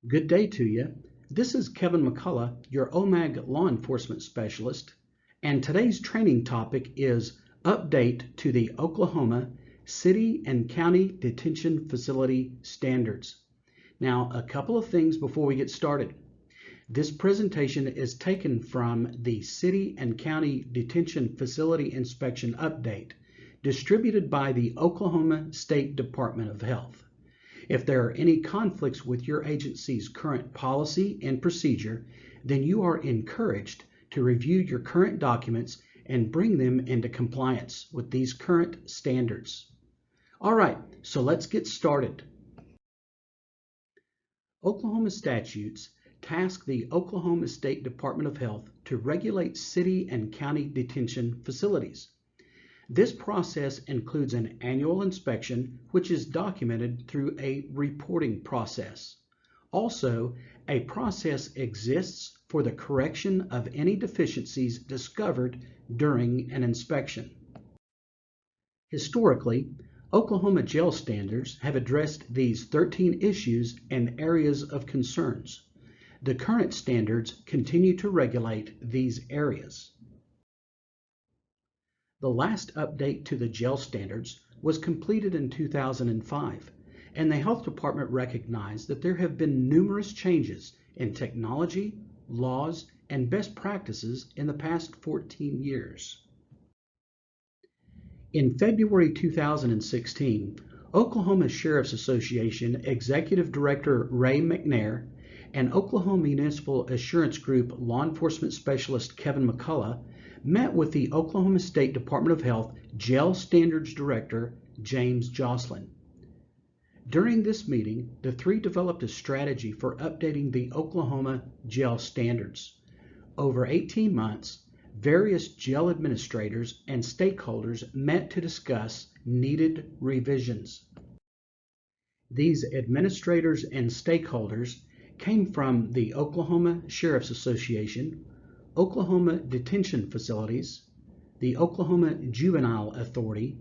Good day to you. This is Kevin McCullough, your OMAG law enforcement specialist, and today's training topic is Update to the Oklahoma City and County Detention Facility Standards. Now, a couple of things before we get started. This presentation is taken from the City and County Detention Facility Inspection Update, distributed by the Oklahoma State Department of Health. If there are any conflicts with your agency's current policy and procedure, then you are encouraged to review your current documents and bring them into compliance with these current standards. All right, so let's get started. Oklahoma statutes task the Oklahoma State Department of Health to regulate city and county detention facilities. This process includes an annual inspection, which is documented through a reporting process. Also, a process exists for the correction of any deficiencies discovered during an inspection. Historically, Oklahoma jail standards have addressed these 13 issues and areas of concerns. The current standards continue to regulate these areas. The last update to the jail standards was completed in 2005, and the Health Department recognized that there have been numerous changes in technology, laws, and best practices in the past 14 years. In February 2016, Oklahoma Sheriff's Association Executive Director Ray McNair and Oklahoma Municipal Assurance Group Law Enforcement Specialist Kevin McCullough met with the Oklahoma State Department of Health Jail Standards Director James Jocelyn. During this meeting, the three developed a strategy for updating the Oklahoma jail standards. Over 18 months, various jail administrators and stakeholders met to discuss needed revisions. These administrators and stakeholders came from the Oklahoma Sheriff's Association, Oklahoma Detention Facilities, the Oklahoma Juvenile Authority,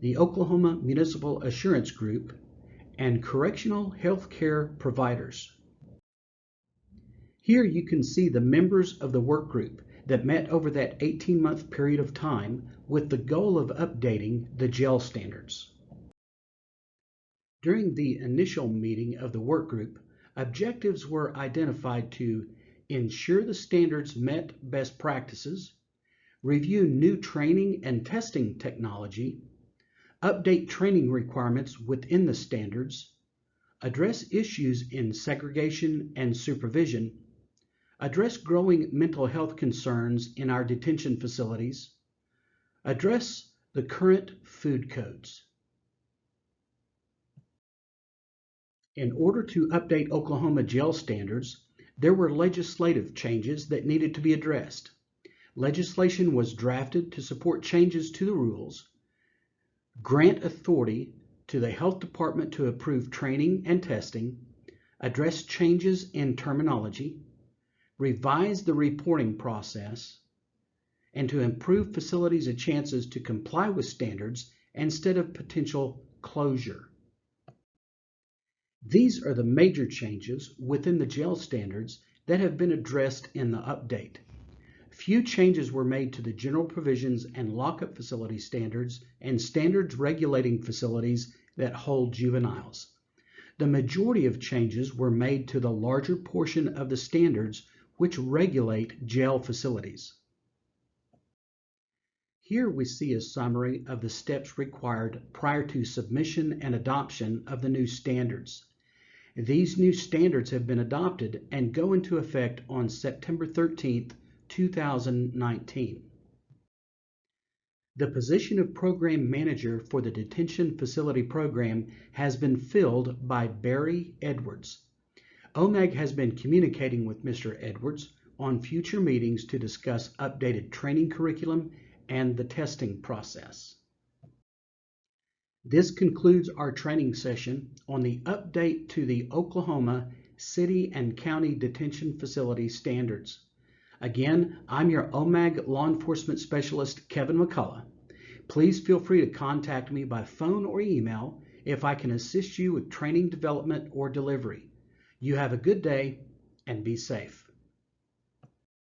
the Oklahoma Municipal Assurance Group, and correctional health care providers. Here you can see the members of the work group that met over that 18-month period of time with the goal of updating the jail standards. During the initial meeting of the work group, objectives were identified to ensure the standards met best practices, review new training and testing technology, update training requirements within the standards, address issues in segregation and supervision, address growing mental health concerns in our detention facilities, address the current food codes. In order to update Oklahoma jail standards, there were legislative changes that needed to be addressed. Legislation was drafted to support changes to the rules, grant authority to the Health Department to approve training and testing, address changes in terminology, revise the reporting process, and to improve facilities' chances to comply with standards instead of potential closure. These are the major changes within the jail standards that have been addressed in the update. Few changes were made to the general provisions and lockup facility standards and standards regulating facilities that hold juveniles. The majority of changes were made to the larger portion of the standards which regulate jail facilities. Here we see a summary of the steps required prior to submission and adoption of the new standards. These new standards have been adopted and go into effect on September 13, 2019. The position of Program Manager for the Detention Facility Program has been filled by Barry Edwards. OMAG has been communicating with Mr. Edwards on future meetings to discuss updated training curriculum and the testing process. This concludes our training session on the update to the Oklahoma City and County Detention Facility Standards. Again, I'm your OMAG Law Enforcement Specialist, Kevin McCullough. Please feel free to contact me by phone or email if I can assist you with training development or delivery. You have a good day and be safe.